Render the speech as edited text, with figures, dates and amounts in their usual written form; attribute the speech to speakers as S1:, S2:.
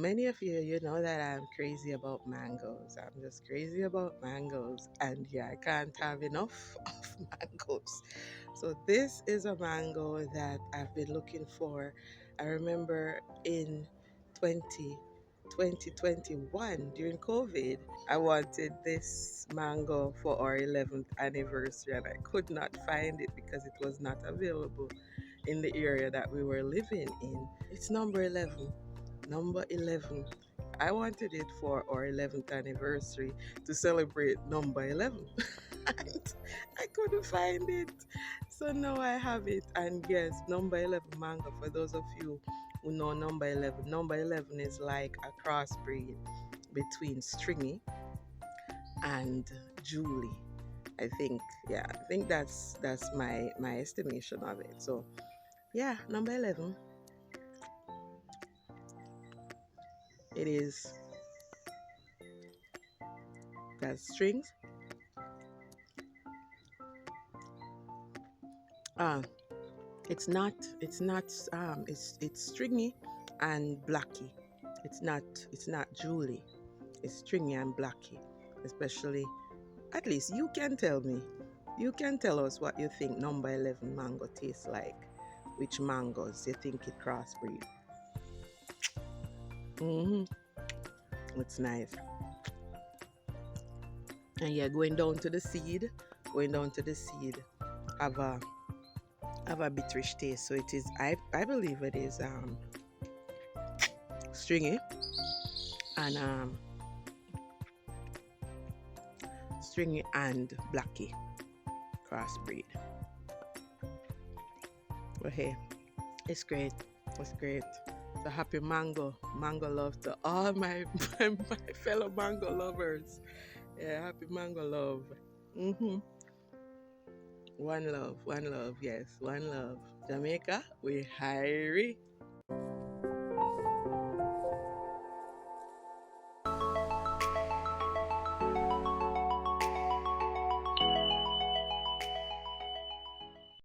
S1: Many of you, you know that I'm crazy about mangoes. I'm just crazy about mangoes. And yeah, I can't have enough of mangoes. So this is a mango that I've been looking for. I remember in 2021 during COVID, I wanted this mango for our 11th anniversary and I could not find it because it was not available in the area that we were living in. It's number 11. Number 11. I wanted it for our 11th anniversary to celebrate number 11. And I couldn't find it. So now I have it. And yes, number 11 mango, for those of you who know number 11 is like a crossbreed between stringy and Julie. I think, yeah, I think that's my estimation of it. So yeah, number 11, it is got strings. Uh, it's stringy and blacky. It's not Julie. It's stringy and blacky. Especially, at least you can tell me. You can tell us what you think number 11 mango tastes like. Which mangoes you think it crossbreed. Mm-hmm. It's nice. And yeah, going down to the seed, have a have a biterish taste. So it is. I believe it is stringy and stringy and blacky crossbreed. But hey, it's great. It's great. So happy mango love to all my fellow mango lovers. Yeah, happy mango love. Mm-hmm. One love, yes, one love. Jamaica, we hurry.